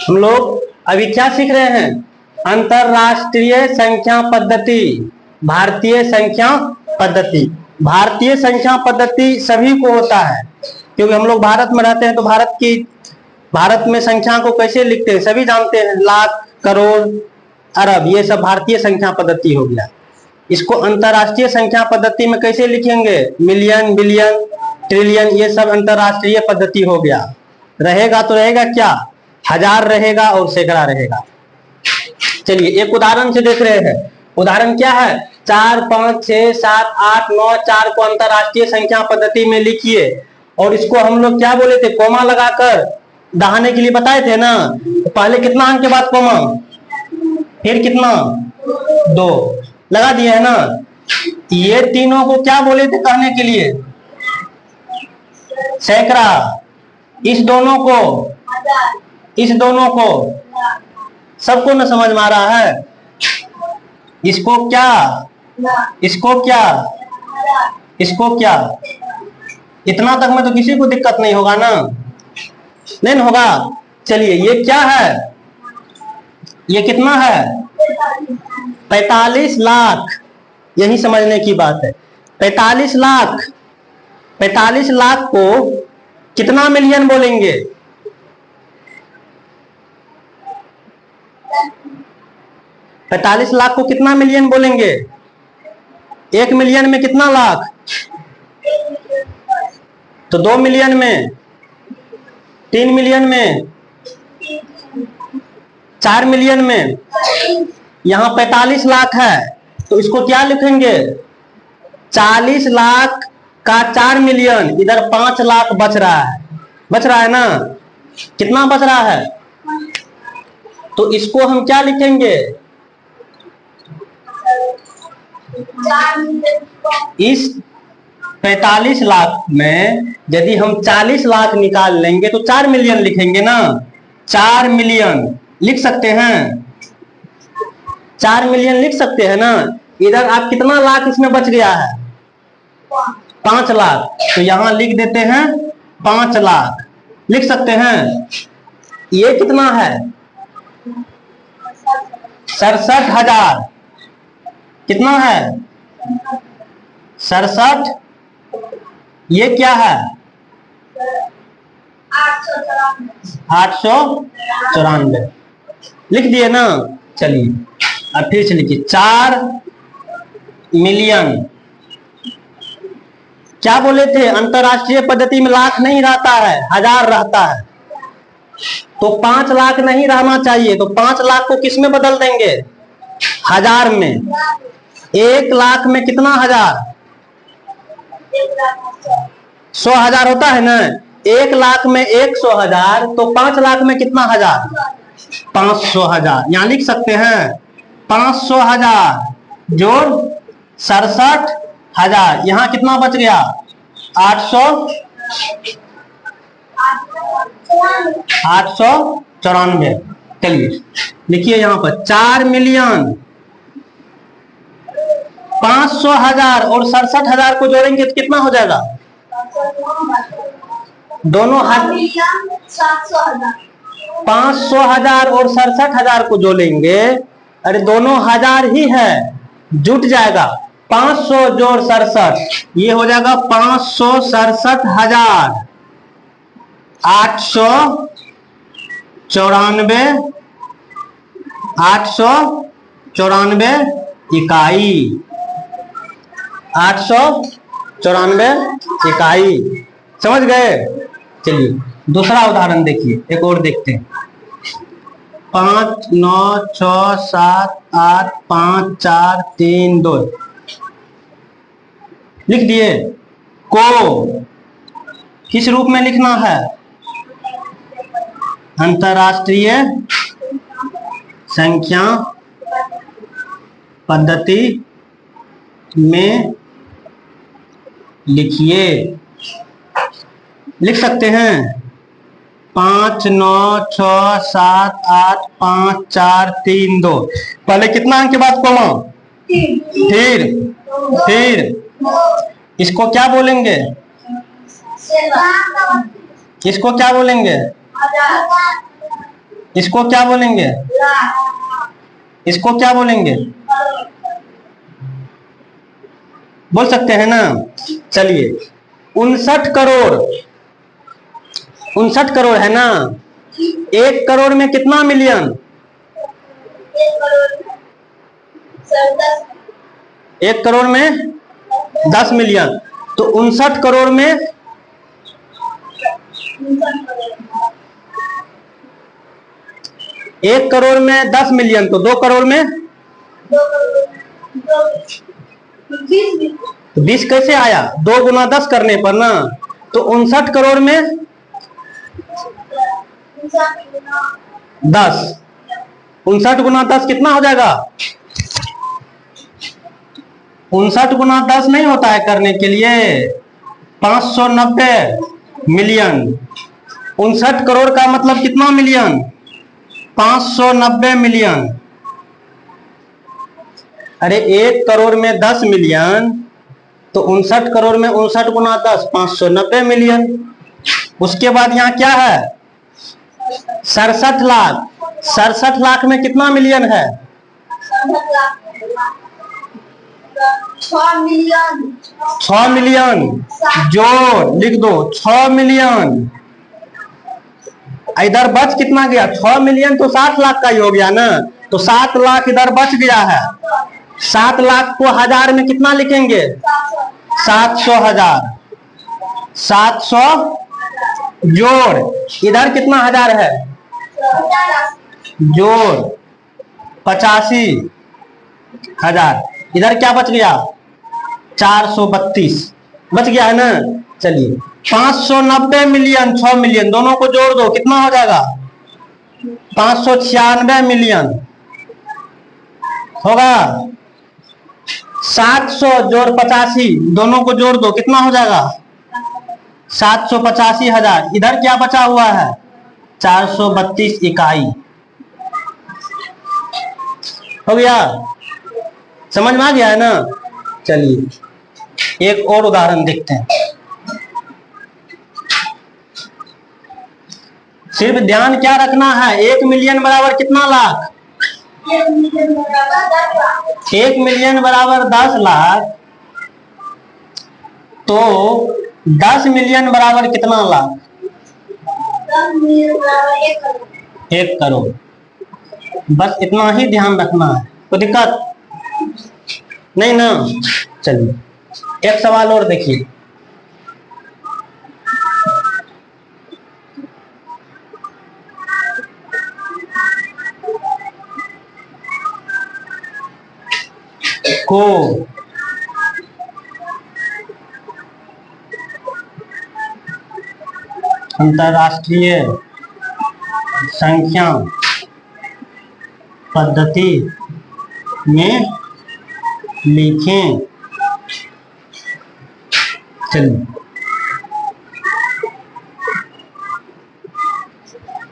हम लोग अभी क्या सीख रहे हैं? अंतरराष्ट्रीय संख्या पद्धति, भारतीय संख्या पद्धति। भारतीय संख्या पद्धति सभी को होता है, क्योंकि हम लोग भारत में रहते हैं, तो भारत में संख्या को कैसे लिखते हैं सभी जानते हैं। लाख, करोड़, अरब, ये सब भारतीय संख्या पद्धति हो गया। इसको अंतरराष्ट्रीय संख्या पद्धति में कैसे लिखेंगे? मिलियन, बिलियन, ट्रिलियन, ये सब अंतरराष्ट्रीय पद्धति हो गया। रहेगा तो रहेगा क्या? हजार रहेगा और सैकड़ा रहेगा। चलिए एक उदाहरण से देख रहे हैं। उदाहरण क्या है? 4, 5, 6, 7, 8, 9, 4 को अंतरराष्ट्रीय संख्या पद्धति में लिखिए। और इसको हम लोग क्या बोले थे? कोमा लगाकर दहाने के लिए बताए थे ना। तो पहले कितना अंक के बाद कोमा, फिर कितना? 2 लगा दिए है ना। ये तीनों को क्या बोले थे कहने के लिए? सैकड़ा। इस दोनों को सबको न समझ में आ रहा है? इसको क्या, इसको क्या, इसको क्या? इतना तक में तो किसी को दिक्कत नहीं होगा ना, नहीं ना होगा। चलिए ये क्या है? ये कितना है? 45 लाख। यही समझने की बात है। 45 लाख। 45 लाख को कितना मिलियन बोलेंगे? 45 लाख को कितना मिलियन बोलेंगे? 1 मिलियन में कितना लाख? तो 2 मिलियन में, 3 मिलियन में, 4 मिलियन में। यहां 45 लाख है, तो इसको क्या लिखेंगे? 40 लाख का 4 मिलियन। इधर 5 लाख बच रहा है ना। कितना बच रहा है? तो इसको हम क्या लिखेंगे? इस 45 लाख में यदि हम 40 लाख निकाल लेंगे तो 4 मिलियन लिखेंगे ना। 4 मिलियन लिख सकते हैं। 4 मिलियन लिख सकते हैं ना। इधर आप कितना लाख इसमें बच गया है? 5 लाख। तो यहां लिख देते हैं 5 लाख। लिख सकते हैं। ये कितना है? 67,000। कितना है? 67। ये क्या है? 894। लिख दिए ना। चलिए अब फिर से लिखिए। 4 मिलियन। क्या बोले थे? अंतरराष्ट्रीय पद्धति में लाख नहीं रहता है, हजार रहता है। तो 5 लाख नहीं रहना चाहिए, तो 5 लाख को किस में बदल देंगे? हजार में। 1 लाख में कितना हजार? 100,000 होता है ना। 1 लाख में 100,000, तो 5 लाख में कितना हजार? 500,000। यहां लिख सकते हैं 500,000 जोड़ 67,000। यहां कितना बच गया? 894। चलिए लिखिए यहां पर 4 मिलियन 500,000 और 67,000 को जोड़ेंगे तो कितना हो जाएगा? दोनों 500,000 और 67,000 को जोड़ेंगे। अरे दोनों हजार ही है, जुट जाएगा। 500 जोड़ 67, ये हो जाएगा 567,000। 894 इकाई। 894 इकाई। समझ गए? चलिए दूसरा उदाहरण देखिए, एक और देखते हैं। 5, 9, 6, 7, 8, 5, 4, 3, 2 लिख दिए। को किस रूप में लिखना है? अंतरराष्ट्रीय संख्या पद्धति में लिखिए। लिख सकते हैं 5, 9, 6, 7, 8, 5, 4, 3, 2। पहले कितना अंक के बाद कोमा? फिर इसको क्या बोलेंगे? इसको क्या बोलेंगे? इसको क्या बोलेंगे? इसको क्या बोलेंगे? बोल सकते हैं ना? चलिए, 59 करोड़, 59 करोड़ है ना। 1 करोड़ में कितना मिलियन? 1 करोड़ में 10 मिलियन। तो 59 करोड़ में 1 करोड़ में 10 मिलियन, तो 2 करोड़ में 20 कैसे आया? 2 गुना 10 करने पर ना। तो 59 करोड़ में 10, 59 गुना 10 कितना हो जाएगा? 59 गुना 10 नहीं होता है करने के लिए, 590 मिलियन। 59 करोड़ का मतलब कितना मिलियन? 590 मिलियन। अरे 1 करोड़ में 10 मिलियन, तो 59 करोड़ में 59 गुना 10, 590 मिलियन। उसके बाद यहाँ क्या है? 67 लाख। 67 लाख में कितना मिलियन है? 6 मिलियन। जोड़ लिख दो, 6 मिलियन। इधर बच कितना गया? 6 मिलियन तो 60 लाख का ही हो गया ना। तो 7 लाख इधर बच गया है। 7 लाख को हजार में कितना लिखेंगे? 700 हजार। 700 जोड़ इधर कितना हजार है? जोड़ 85 हजार। इधर क्या बच गया? 432 बच गया है ना। चलिए, 590 मिलियन 6 मिलियन दोनों को जोड़ दो, कितना हो जाएगा? 596 मिलियन होगा। 700 जोड़ 85 दोनों को जोड़ दो, कितना हो जाएगा? 785 हजार। इधर क्या बचा हुआ है? 432 इकाई। हो गया? समझ में आ गया है ना? चलिए, एक और उदाहरण देखते हैं। सिर्फ ध्यान क्या रखना है? 1 मिलियन बराबर कितना लाख? 1 मिलियन बराबर 10 लाख। तो 10 मिलियन बराबर कितना लाख? 1 करोड़। बस इतना ही ध्यान रखना है, कोई दिक्कत नहीं ना। चलिए, एक सवाल और देखिए। को अंतरराष्ट्रीय संख्या पद्धति में लिखें। चलिए,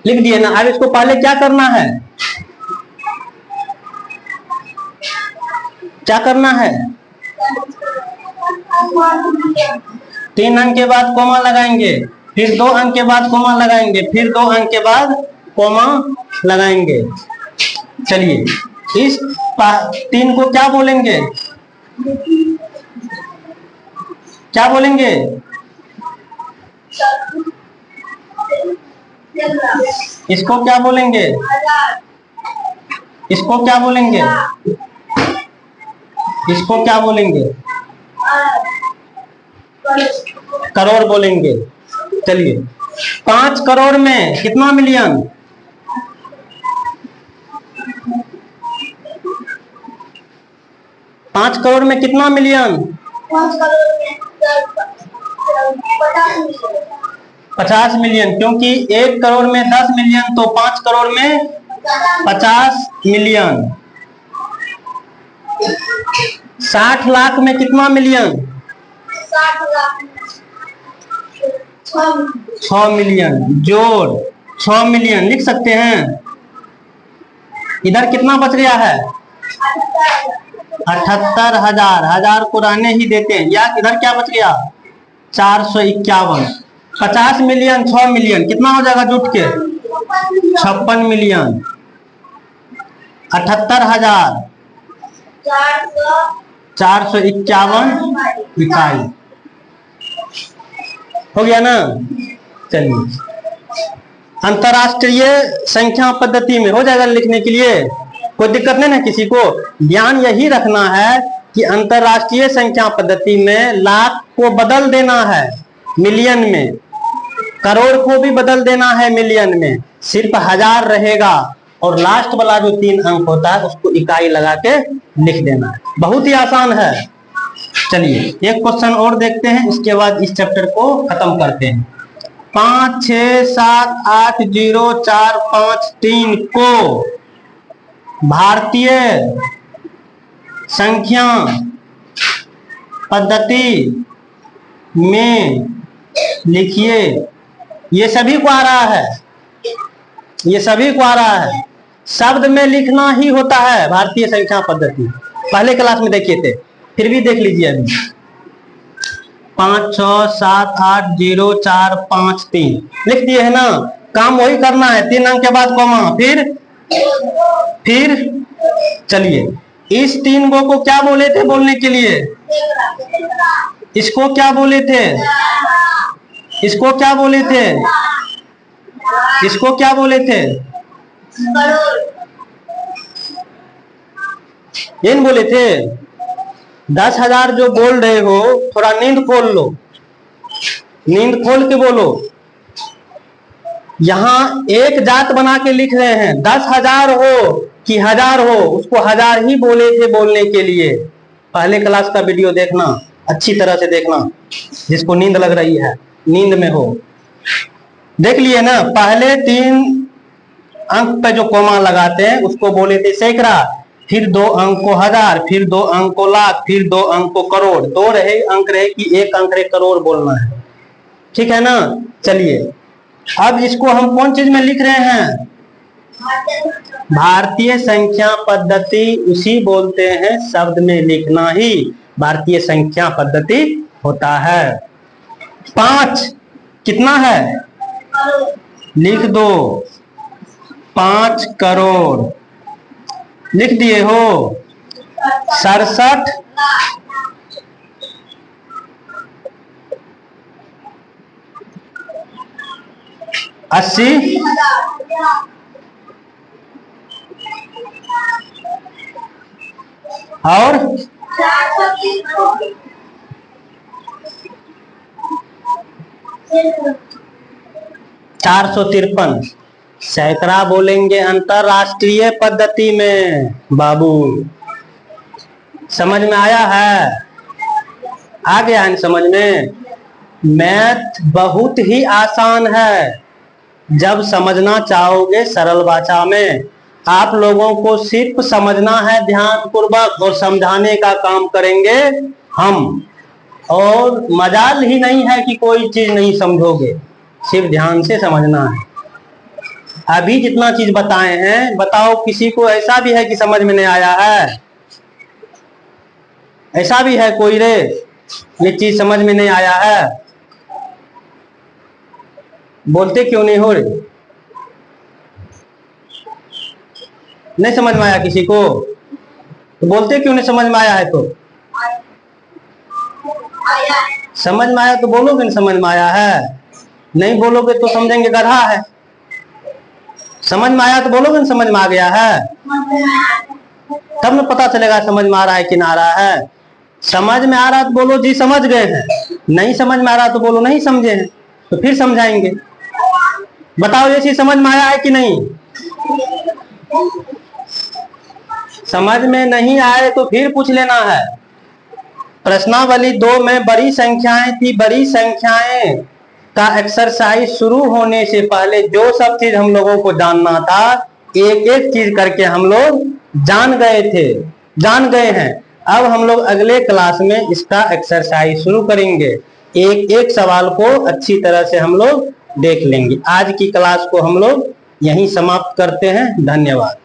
लिख दिए ना। अब इसको पहले क्या करना है? क्या करना है? 3 अंक के बाद कोमा लगाएंगे, फिर 2 अंक के बाद कोमा लगाएंगे, फिर 2 अंक के बाद कोमा लगाएंगे। चलिए, इस 3 को क्या बोलेंगे? क्या बोलेंगे? इसको क्या बोलेंगे? इसको क्या बोलेंगे? इसको क्या बोलेंगे? करोड़ बोलेंगे। चलिए, 5 करोड़ में कितना मिलियन? 5 करोड़ में कितना मिलियन? 50 मिलियन। क्योंकि 1 करोड़ में 10 मिलियन, तो 5 करोड़ में 50 मिलियन। 60 लाख में कितना मिलियन? 6 मिलियन। जोड़ 6 मिलियन लिख सकते हैं। इधर कितना बच गया है? 78 हजार। हजार को रहने ही देते हैं। या इधर क्या बच गया? 451। 50 मिलियन 6 मिलियन कितना हो जाएगा जुट के? 56 मिलियन। 78,000 451 इकाई हो गया ना। चलिए अंतरराष्ट्रीय संख्या पद्धति में हो जाएगा लिखने के लिए, कोई दिक्कत नहीं ना किसी को। ध्यान यही रखना है कि अंतरराष्ट्रीय संख्या पद्धति में लाख को बदल देना है मिलियन में, करोड़ को भी बदल देना है मिलियन में, सिर्फ हजार रहेगा और लास्ट वाला जो 3 अंक होता है उसको इकाई लगा के लिख देना है। बहुत ही आसान है। चलिए एक क्वेश्चन और देखते हैं, इसके बाद इस चैप्टर को खत्म करते हैं। 5 6 7 8 0 4 5 3 को भारतीय संख्या पद्धति में लिखिए। ये सभी को आ रहा है, ये सभी को आ रहा है। शब्द में लिखना ही होता है भारतीय संख्या पद्धति, पहले क्लास में देखे थे, फिर भी देख लीजिए अभी। 5 6 7 8 0 4 5 3 लिख दिए है ना। काम वही करना है, 3 अंक के बाद कॉमा, फिर चलिए इस 3 को क्या बोले थे बोलने के लिए? इसको क्या बोले थे? इसको क्या बोले थे? इसको क्या बोले थे? ये नहीं बोले थे? 10,000 जो बोल रहे हो थोड़ा नींद खोल लो, नींद खोल के बोलो। यहां एक जात बना के लिख रहे हैं, 10,000 हो कि 1000 हो, उसको 1000 ही बोले थे बोलने के लिए। पहले क्लास का वीडियो देखना, अच्छी तरह से देखना, जिसको नींद लग रही है, नींद में हो। देख लिए ना, पहले 3 अंक पे जो कोमा लगाते हैं उसको बोले थे सैकड़ा, फिर 2 अंक को 1000, फिर 2 अंक को लाख, फिर 2 अंक को करोड़। 2 अंक रहे कि 1 अंक रहे करोड़ बोलना है, ठीक है ना। चलिए अब इसको हम कौन चीज में लिख रहे हैं? भारतीय संख्या पद्धति उसी बोलते हैं, शब्द में लिखना ही भारतीय संख्या पद्धति होता है। 5 कितना है? लिख दो, 5 करोड़ लिख दिए हो। 67 80 और 453 सैकड़ा बोलेंगे अंतरराष्ट्रीय पद्धति में। बाबू समझ में आया है? आ गया है समझ में? मैथ बहुत ही आसान है, जब समझना चाहोगे सरल भाषा में। आप लोगों को सिर्फ समझना है ध्यान पूर्वक, और समझाने का काम करेंगे हम। और मजाल ही नहीं है कि कोई चीज नहीं समझोगे, सिर्फ ध्यान से समझना है। अभी जितना चीज बताए हैं, बताओ किसी को ऐसा भी है कि समझ में नहीं आया है? ऐसा भी है कोई रे ये चीज समझ में नहीं आया है? बोलते क्यों नहीं हो रे? नहीं समझ में आया किसी को तो बोलते क्यों नहीं? समझ में आया है तो समझ में आया तो बोलोगे नहीं समझ में आया है। नहीं बोलोगे तो समझेंगे गधा है। समझ में आया तो बोलोगे नहीं समझ में आ गया है, तब न पता चलेगा समझ में आ रहा है कि ना आ रहा है। समझ में आ रहा तो बोलो जी समझ गए हैं, नहीं समझ में आ रहा तो बोलो नहीं समझे हैं, तो फिर समझाएंगे। बताओ ये चीज समझ में आया है कि नहीं? समझ में नहीं आए तो फिर पूछ लेना है। प्रश्नावली 2 में बड़ी संख्याएं थी, बड़ी संख्याएं का एक्सरसाइज शुरू होने से पहले जो सब चीज हम लोगों को जानना था, एक एक चीज करके हम लोग जान गए हैं। अब हम लोग अगले क्लास में इसका एक्सरसाइज शुरू करेंगे, एक एक सवाल को अच्छी तरह से हम लोग देख लेंगे। आज की क्लास को हम लोग यहीं समाप्त करते हैं। धन्यवाद।